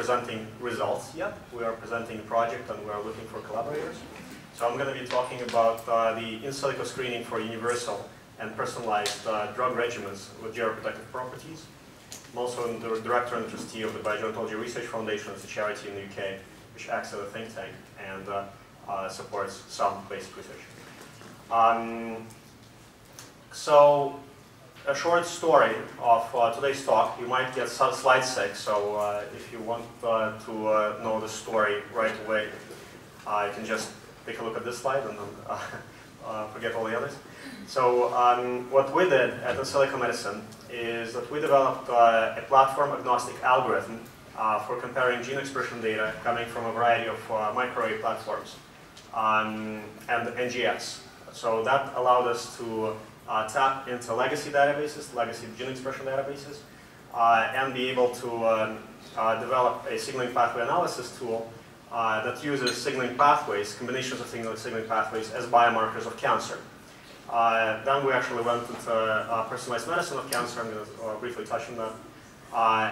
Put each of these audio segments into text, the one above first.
presenting results yet. We are presenting a project and we are looking for collaborators. So I'm going to be talking about the in silico screening for universal and personalized drug regimens with geroprotective properties. I'm also the director and trustee of the Biogerontology Research Foundation. It's a charity in the UK which acts as a think tank and supports some basic research. So a short story of today's talk. You might get slide sick, so if you want to know the story right away, you can just take a look at this slide and then forget all the others. So what we did at Silico Medicine is that we developed a platform-agnostic algorithm for comparing gene expression data coming from a variety of microarray platforms and NGS. So that allowed us to tap into legacy databases, legacy gene expression databases, and be able to develop a signaling pathway analysis tool that uses signaling pathways, combinations of signaling pathways, as biomarkers of cancer. Then we actually went into personalized medicine of cancer. I'm going to briefly touch on that.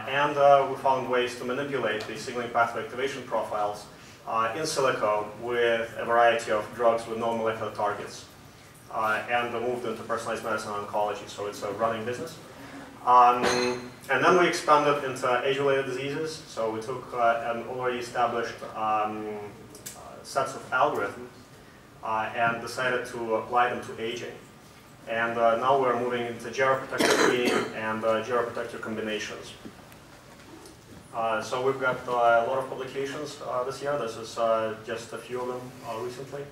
And we found ways to manipulate the signaling pathway activation profiles in silico with a variety of drugs with known molecular targets. And moved into personalized medicine and oncology, so it's a running business. And then we expanded into age-related diseases. So we took an already established sets of algorithms and decided to apply them to aging. And now we're moving into geroprotector screening and geroprotector combinations. So we've got a lot of publications this year. This is just a few of them recently.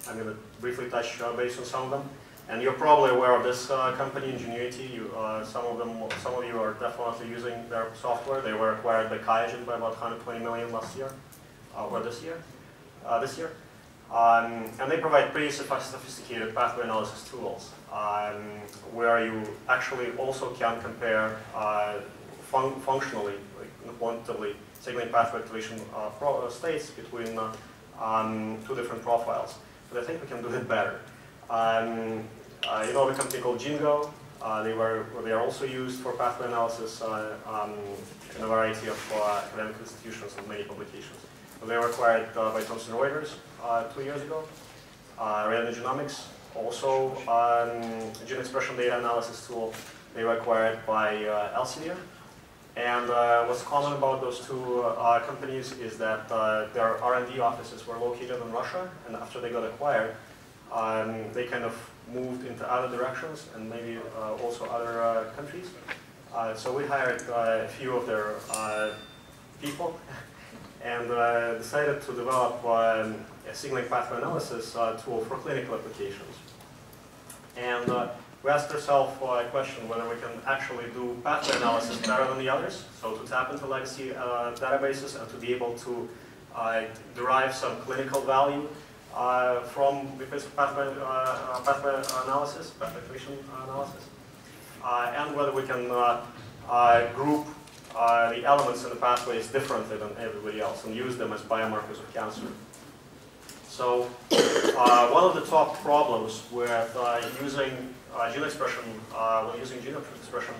I'm going to briefly touch base on some of them. And you're probably aware of this company, INGENUITY. Some of you are definitely using their software. They were acquired by QIAGEN by about 120 million last year, or this year. And they provide pretty sophisticated pathway analysis tools, where you actually also can compare functionally, like quantitatively, signaling pathway activation states between two different profiles. But I think we can do it better. You know the company called Jingo. They are also used for pathway analysis in a variety of academic institutions and many publications. So they were acquired by Thomson Reuters 2 years ago. Random Genomics, also a gene expression data analysis tool. They were acquired by Elsevier. And what's common about those two companies is that their R&D offices were located in Russia, and after they got acquired, they kind of moved into other directions and maybe also other countries. So we hired a few of their people and decided to develop a signaling pathway analysis tool for clinical applications. And we asked ourselves a question whether we can actually do pathway analysis better than the others, so to tap into legacy databases and to be able to derive some clinical value from the pathway analysis, pathway activation analysis, and whether we can group the elements in the pathways differently than everybody else and use them as biomarkers of cancer. So one of the top problems with using gene expression, when using gene expression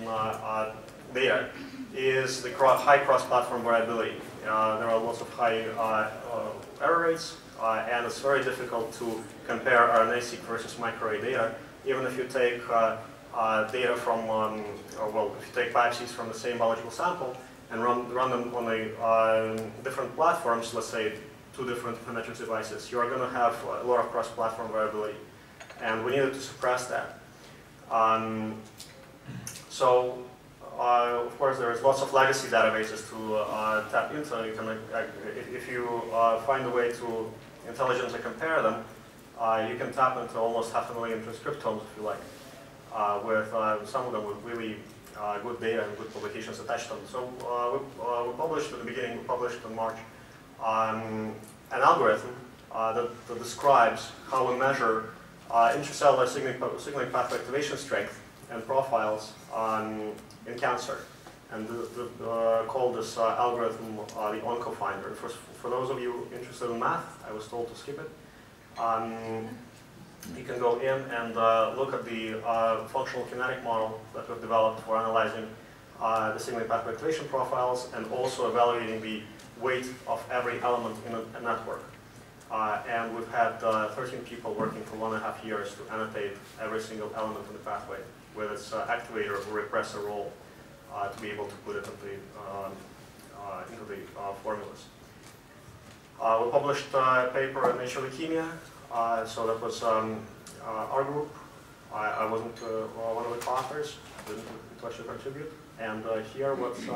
data, is the high cross-platform variability. There are lots of high error rates, and it's very difficult to compare RNA-seq versus microarray data, even if you take data from, if you take biopsies from the same biological sample and run them on different platforms, let's say 2 different metrics devices, you are going to have a lot of cross-platform variability. And we needed to suppress that. Of course, there is lots of legacy databases to tap into. You can, if you find a way to intelligently compare them, you can tap into almost 500,000 transcriptomes, if you like, with some of them with really good data and good publications attached to them. So we published at the beginning, we published in March, an algorithm that describes how we measure intracellular signaling pathway activation strength and profiles in cancer. And call this algorithm the OncoFinder. For those of you interested in math, I was told to skip it. You can go in and look at the functional kinetic model that we've developed for analyzing the signaling pathway activation profiles, and also evaluating the weight of every element in a network. And we've had 13 people working for 1.5 years to annotate every single element in the pathway with its activator or repressor role to be able to put it into the formulas. We published a paper in Nature Leukemia, so that was our group. I wasn't one of the authors, didn't actually contribute. And here what's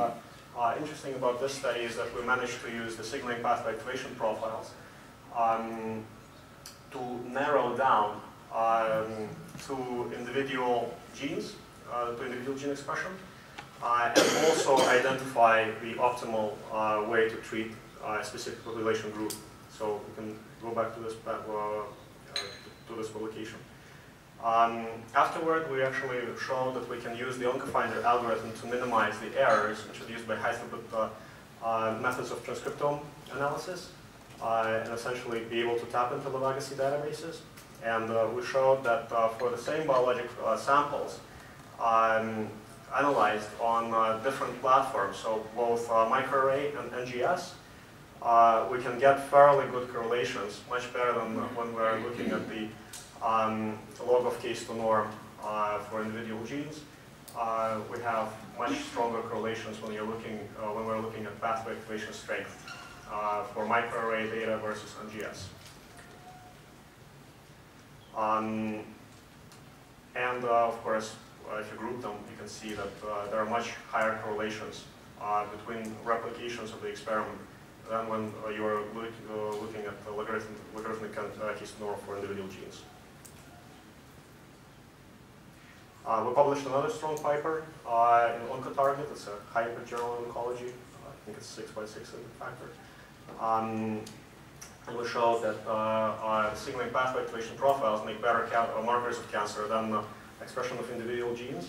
interesting about this study is that we managed to use the signaling pathway activation profiles to narrow down to individual genes, to individual gene expression, and also identify the optimal way to treat a specific population group. So we can go back to this publication. Afterward, we actually showed that we can use the OncoFinder algorithm to minimize the errors introduced by high-throughput methods of transcriptome analysis, and essentially be able to tap into the legacy databases. And we showed that for the same biologic samples analyzed on different platforms, so both microarray and NGS, we can get fairly good correlations, much better than when we're looking at the log of case to norm for individual genes. We have much stronger correlations when we're looking at pathway activation strength for microarray data versus NGS. And of course, if you group them, you can see that there are much higher correlations between replications of the experiment than when you are looking at the logarithmic case to norm for individual genes. We published another strong paper in OncoTarget. It's a hybrid journal in oncology. I think it's 6x6 factor. And we showed that signaling pathway activation profiles make better markers of cancer than expression of individual genes.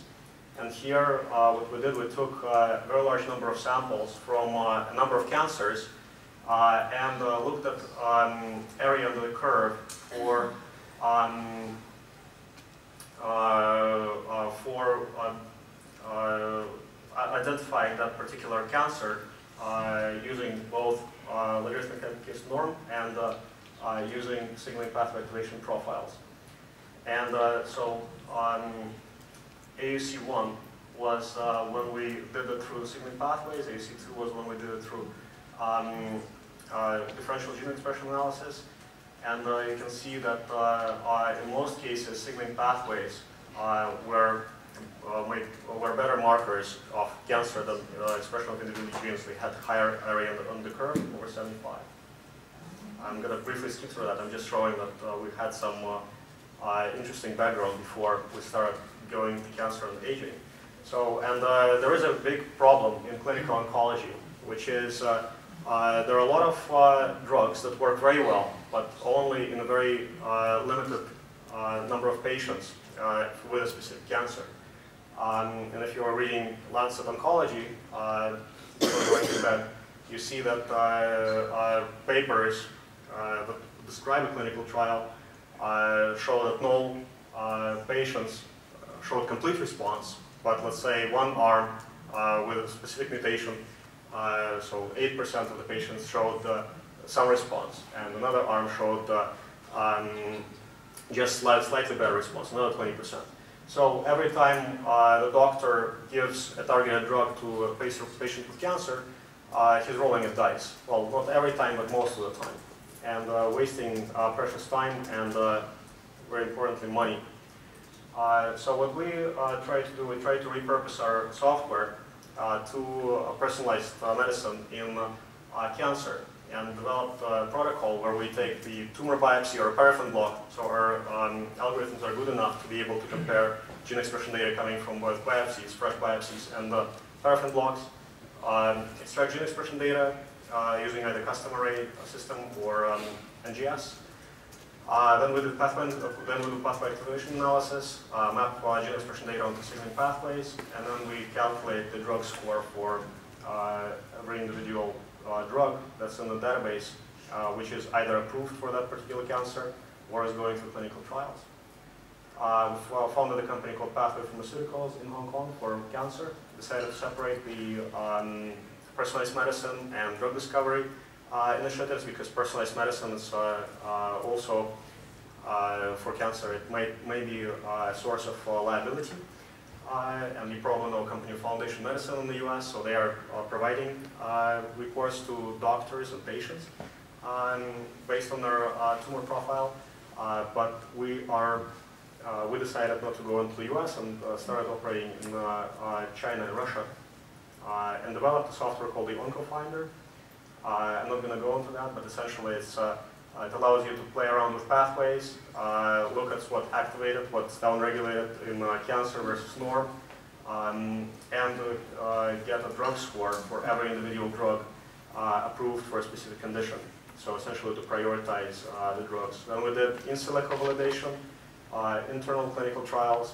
And here, what we did, we took a very large number of samples from a number of cancers and looked at area under the curve for identifying that particular cancer using both logarithmic case norm and using signaling pathway activation profiles. And so AUC1 was when we did it through signaling pathways. AUC2 was when we did it through differential gene expression analysis. And you can see that in most cases, signaling pathways were better markers of cancer than expression of individual genes. They had higher area on the curve, over 75. I'm going to briefly skip through that. I'm just showing that we had some interesting background before we started going to cancer and aging. So, and there is a big problem in clinical oncology, which is there are a lot of drugs that work very well, but only in a very limited number of patients with a specific cancer. And if you are reading Lancet Oncology, before going to bed, you see that papers that describe a clinical trial show that no patients showed complete response, but let's say one arm with a specific mutation, so 8% of the patients showed some response, and another arm showed just slightly better response, another 20%. So every time the doctor gives a targeted drug to a patient with cancer, he's rolling a dice. Well, not every time, but most of the time. And wasting precious time and, very importantly, money. So what we try to do, we try to repurpose our software to personalized medicine in cancer, and developed a protocol where we take the tumor biopsy or a paraffin block, so our algorithms are good enough to be able to compare gene expression data coming from both biopsies, fresh biopsies, and paraffin blocks, extract gene expression data using either custom array system or NGS. Then we do pathway activation analysis, map gene expression data onto signaling pathways, and then we calculate the drug score for every individual drug that's in the database, which is either approved for that particular cancer or is going through clinical trials. We founded a company called Pathway Pharmaceuticals in Hong Kong for cancer. decided to separate the personalized medicine and drug discovery initiatives, because personalized medicine is also for cancer, it may be a source of liability. And you probably know a company, Foundation Medicine in the US, so they are providing reports to doctors and patients based on their tumor profile. But we decided not to go into the US and started operating in China and Russia, and developed a software called the OncoFinder. I'm not going to go into that, but essentially it allows you to play around with pathways, look at what's activated, what's downregulated in cancer versus norm, and get a drug score for every individual drug approved for a specific condition. So essentially to prioritize the drugs. Then we did in silico validation, internal clinical trials,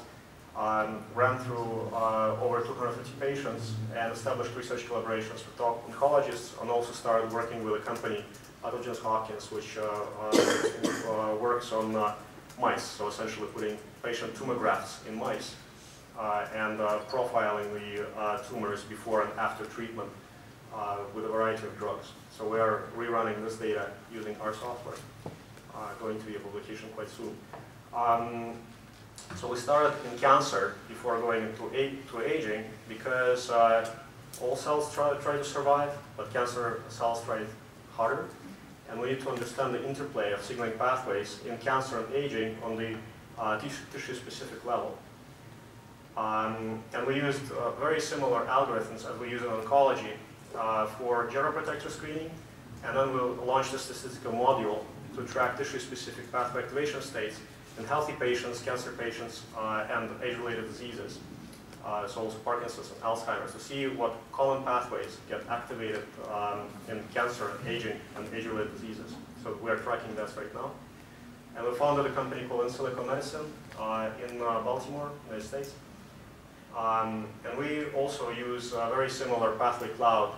ran through over 250 patients and established research collaborations with top oncologists, and also started working with a company out of Johns Hopkins, which works on mice, so essentially putting patient tumor grafts in mice and profiling the tumors before and after treatment with a variety of drugs. So we are rerunning this data using our software, going to be a publication quite soon. So we started in cancer before going into aging, because all cells try to survive, but cancer cells try harder. And we need to understand the interplay of signaling pathways in cancer and aging on the tissue-specific level. And we used very similar algorithms as we use in oncology for geroprotector screening, and then we'll launch the statistical module to track tissue-specific pathway activation states in healthy patients, cancer patients, and age-related diseases. So also Parkinson's and Alzheimer's, to see what common pathways get activated in cancer, aging, and age-related diseases. So we are tracking that right now. And we founded a company called Silico Medicine in Baltimore, United States. And we also use a very similar pathway cloud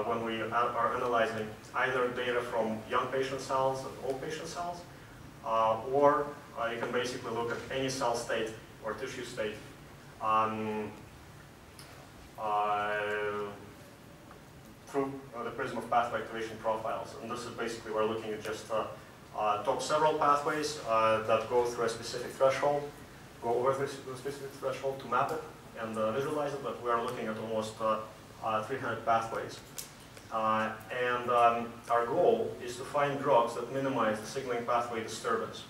when we are analyzing either data from young patient cells and old patient cells, or you can basically look at any cell state or tissue state through the prism of pathway activation profiles. And this is basically, we're looking at just top several pathways that go through a specific threshold, go over this specific threshold to map it and visualize it, but we are looking at almost 300 pathways. And our goal is to find drugs that minimize the signaling pathway disturbance.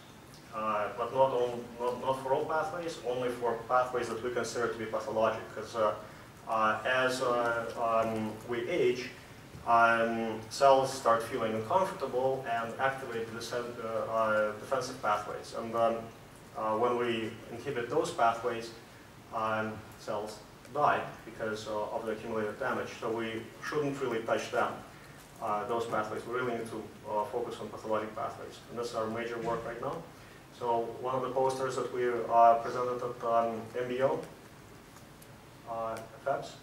But not for all pathways, only for pathways that we consider to be pathologic. Because as we age, cells start feeling uncomfortable and activate the defensive pathways. And when we inhibit those pathways, cells die because of the accumulated damage. So we shouldn't really touch them, those pathways. We really need to focus on pathologic pathways. And this is our major work right now. So one of the posters that we presented at MBO, FEBS,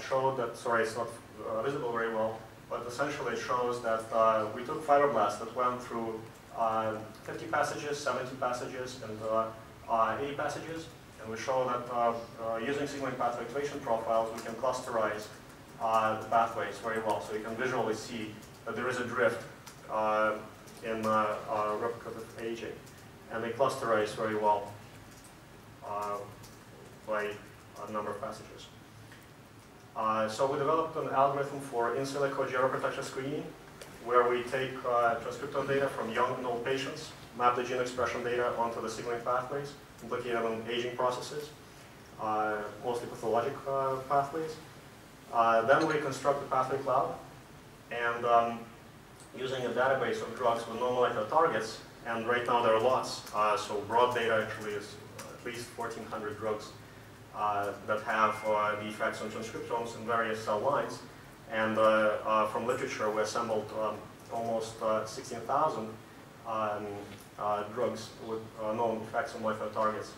showed that, sorry, it's not visible very well, but essentially it shows that we took fibroblasts that went through 50 passages, 70 passages, and 80 passages, and we show that using signaling pathway activation profiles, we can clusterize the pathways very well. So you can visually see that there is a drift in replicative aging, and they clusterize very well by a number of passages. So we developed an algorithm for in silico geroprotective screening, where we take transcriptome data from young and old patients, map the gene expression data onto the signaling pathways, implicated in aging processes, mostly pathologic pathways. Then we construct the pathway cloud, and using a database of drugs with no molecular targets, and right now there are lots, so broad data actually is at least 1,400 drugs that have the effects on transcriptomes in various cell lines. And from literature, we assembled almost 16,000 drugs with known effects on molecular targets,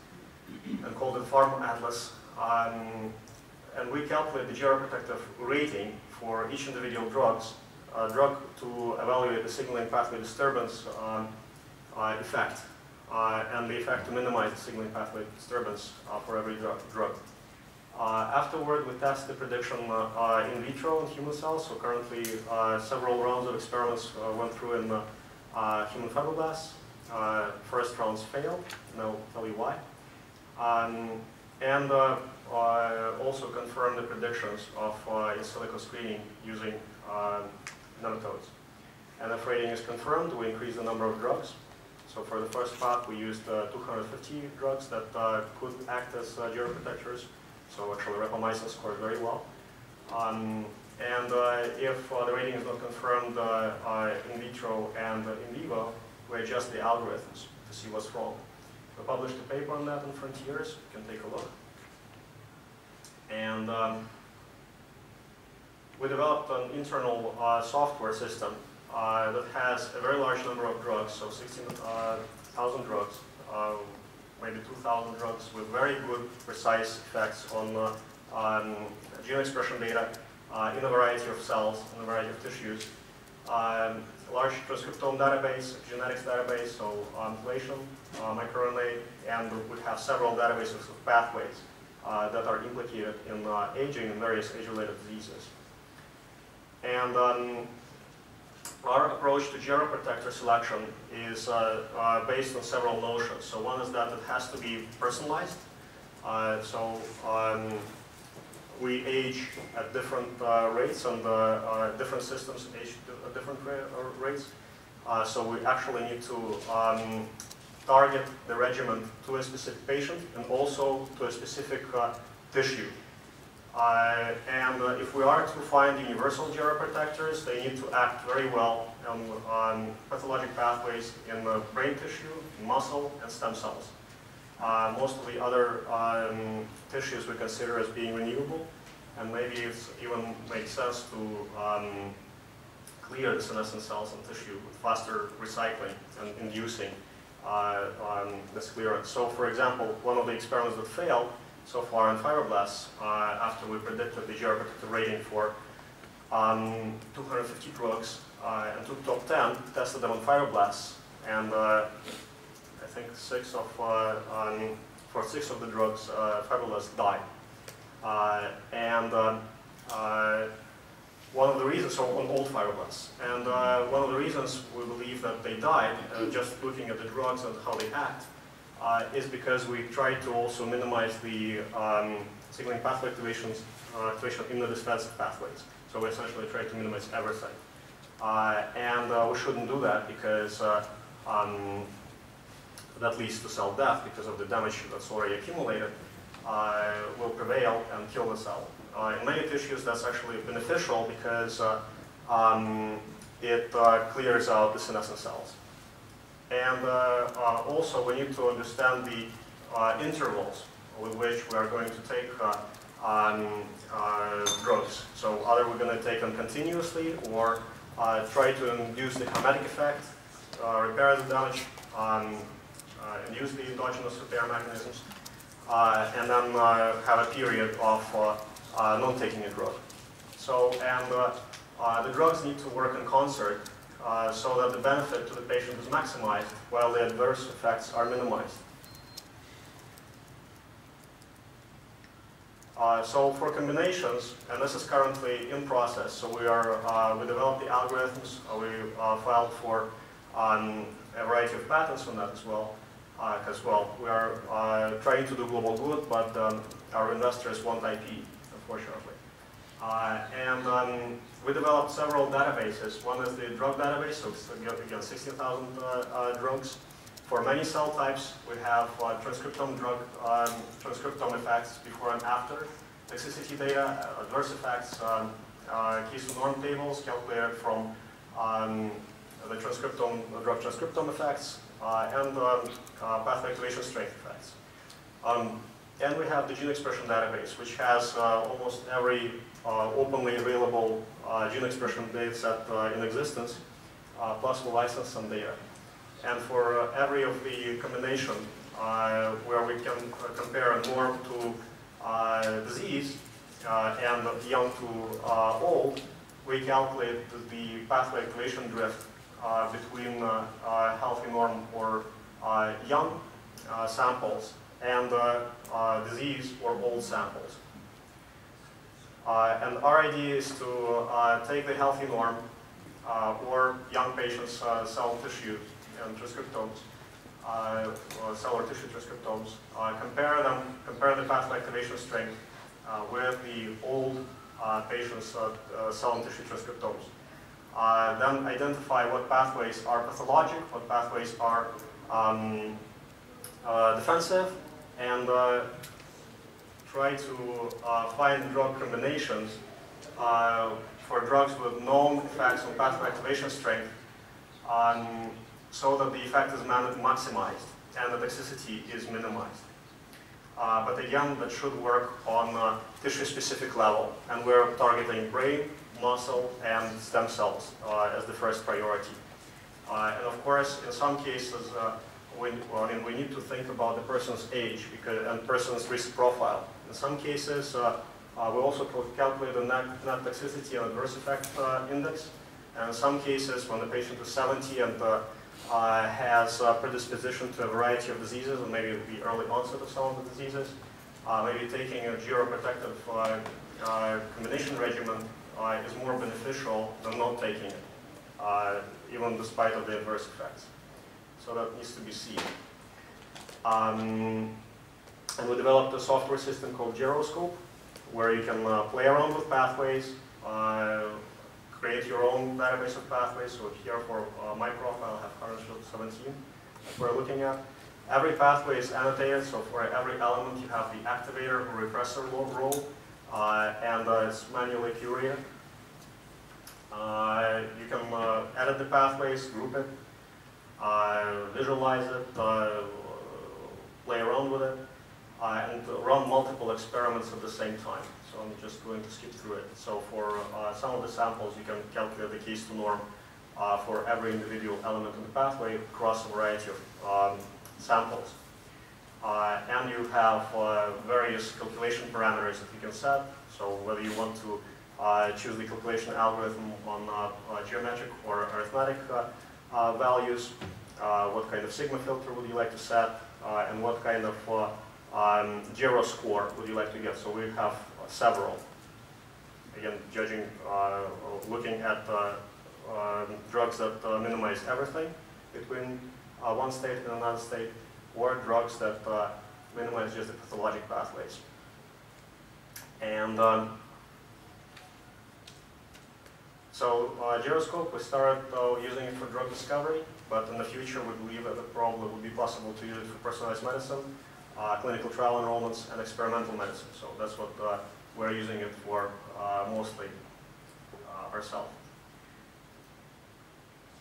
and called it Pharma Atlas. And we calculate the geroprotective rating for each individual drug to evaluate the signaling pathway disturbance effect, and the effect to minimize the signaling pathway disturbance for every drug. Afterward, we test the prediction in vitro in human cells. So currently, several rounds of experiments went through in human fibroblasts. First rounds failed, and I'll tell you why. And also confirm the predictions of in silico screening using nematodes. And if rating is confirmed, we increase the number of drugs. So for the first part, we used 250 drugs that could act as geroprotectors. So actually, rapamycin scored very well. And if the rating is not confirmed in vitro and in vivo, we adjust the algorithms to see what's wrong. We published a paper on that in Frontiers. You can take a look. And we developed an internal software system that has a very large number of drugs, so 16,000 drugs, maybe 2,000 drugs with very good, precise effects on gene expression data in a variety of cells, in a variety of tissues. Large transcriptome database, genetics database, so methylation, microRNA, and we have several databases of pathways that are implicated in aging and various age-related diseases. And our approach to geroprotector selection is based on several notions. So one is that it has to be personalized. We age at different rates, and different systems age at different rates. So we actually need to target the regimen to a specific patient and also to a specific tissue. If we are to find universal geroprotectors, they need to act very well on pathologic pathways in the brain tissue, muscle, and stem cells. Most of the other tissues we consider as being renewable, and maybe it even makes sense to clear the senescent cells and tissue with faster recycling and inducing this clearance. So, for example, one of the experiments that failed so far in fibroblasts, after we predicted the geroprotective rating for 250 drugs and took top 10, tested them on fibroblasts, and I think for 6 of the drugs, fibroblasts died. One of the reasons, so on old fibroblasts, and one of the reasons we believe that they died, just looking at the drugs and how they act, is because we try to also minimize the signaling pathway activation in the defensive pathways. So we essentially try to minimize everything. We shouldn't do that because that leads to cell death because of the damage that's already accumulated, will prevail and kill the cell. In many tissues, that's actually beneficial because it clears out the senescent cells. And also, we need to understand the intervals with which we are going to take drugs. So either we're going to take them continuously or try to induce the hormetic effect, repair the damage, induce the endogenous repair mechanisms, and then have a period of non-taking a drug. So, and the drugs need to work in concert so that the benefit to the patient is maximized while the adverse effects are minimized. So for combinations, and this is currently in process, so we developed the algorithms, we filed for a variety of patents on that as well, because, well, we are trying to do global good, but our investors want IP, unfortunately. We developed several databases. One is the drug database, so it's, again, 16,000 drugs. For many cell types, we have transcriptome effects before and after, toxicity data, adverse effects, keystone norm tables calculated from the drug transcriptome effects, and pathway activation strength effects. And we have the gene expression database, which has almost every openly available gene expression data set in existence, plus we license some data. And for every of the combination where we can compare norm to disease and young to old, we calculate the pathway activation drift between healthy norm or young samples and disease or old samples. And our idea is to take the healthy norm or young patients' cell tissue and transcriptomes, cell or tissue transcriptomes, compare the pathway activation strength with the old patients' cell and tissue transcriptomes. Then identify what pathways are pathologic, what pathways are defensive, and try to find drug combinations for drugs with known effects on pathway activation strength, so that the effect is maximized and the toxicity is minimized. But again, that should work on tissue-specific level, and we're targeting brain, muscle, and stem cells as the first priority. And of course, in some cases, we need to think about the person's age and person's risk profile. In some cases, we also calculate the net toxicity and adverse effect index. And in some cases, when the patient is 70 and has predisposition to a variety of diseases, and maybe the early onset of some of the diseases, maybe taking a geroprotective combination regimen is more beneficial than not taking it, even despite of the adverse effects. So that needs to be seen. And we developed a software system called Geroscope, where you can play around with pathways, create your own database of pathways. So here for my profile, I have 117 that we're looking at. Every pathway is annotated, so for every element you have the activator or repressor role, and it's manually curated. You can edit the pathways, group it, visualize it, play around with it, and run multiple experiments at the same time. So I'm just going to skip through it. So for some of the samples, you can calculate the case to norm for every individual element in the pathway across a variety of samples. And you have various calculation parameters that you can set. So whether you want to choose the calculation algorithm on geometric or arithmetic values, what kind of sigma filter would you like to set, and what kind of Gero score would you like to get. So we have several. Again, looking at drugs that minimize everything between one state and another state, or drugs that minimize just the pathologic pathways. And so Geroscope, we started using it for drug discovery, but in the future we believe that it probably would be possible to use it for personalized medicine, clinical trial enrollments, and experimental medicine. So that's what we're using it for mostly ourselves.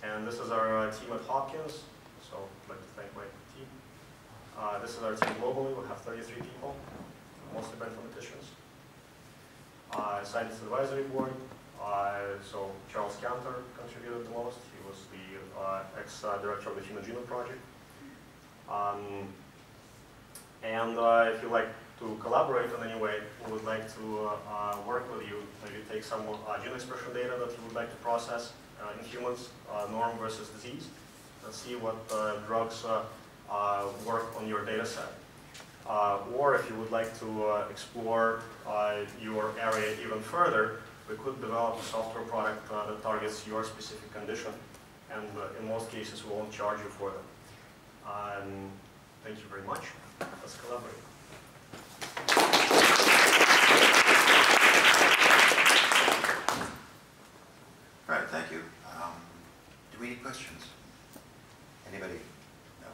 And this is our team at Hopkins, so I'd like to thank my team. This is our team globally. We have 33 people, mostly bioinformaticians. Scientist Advisory Board. So Charles Cantor contributed the most. He was the ex-director of the Human Genome Project. And if you'd like to collaborate in any way, we would like to work with you, maybe take some gene expression data that you would like to process in humans, norm versus disease, and see what drugs work on your data set. Or if you would like to explore your area even further, we could develop a software product that targets your specific condition, and in most cases we won't charge you for them. Thank you very much. Let's collaborate. All right, thank you. Do we need questions? Anybody? No.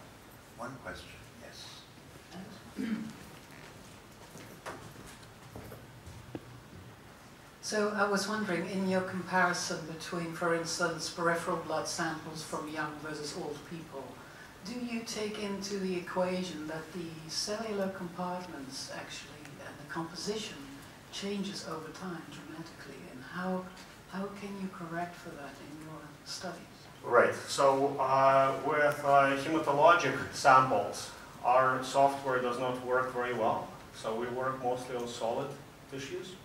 One question, yes. So I was wondering, in your comparison between, for instance, peripheral blood samples from young versus old people, do you take into the equation that the cellular compartments actually, and the composition changes over time dramatically, and how can you correct for that in your studies? Right, so with hematologic samples, our software does not work very well, so we work mostly on solid tissues.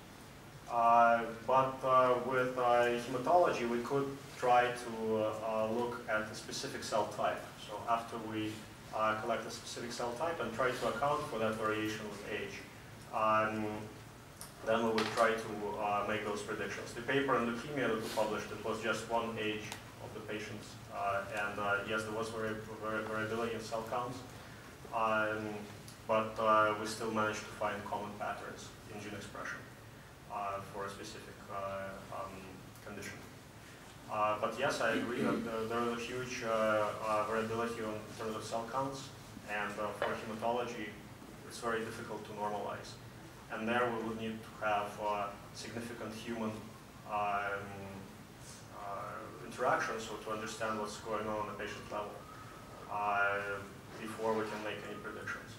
But with hematology, we could try to look at a specific cell type. So after we collect a specific cell type and try to account for that variation with age. then we would try to make those predictions. The paper on leukemia that we published, it was just one age of the patients. And yes, there was variability in cell counts, but we still managed to find common patterns in gene expression for a specific condition. But yes, I agree that there is a huge variability in terms of cell counts, and for hematology, it's very difficult to normalize. And there we would need to have significant human interaction, so to understand what's going on the patient level before we can make any predictions.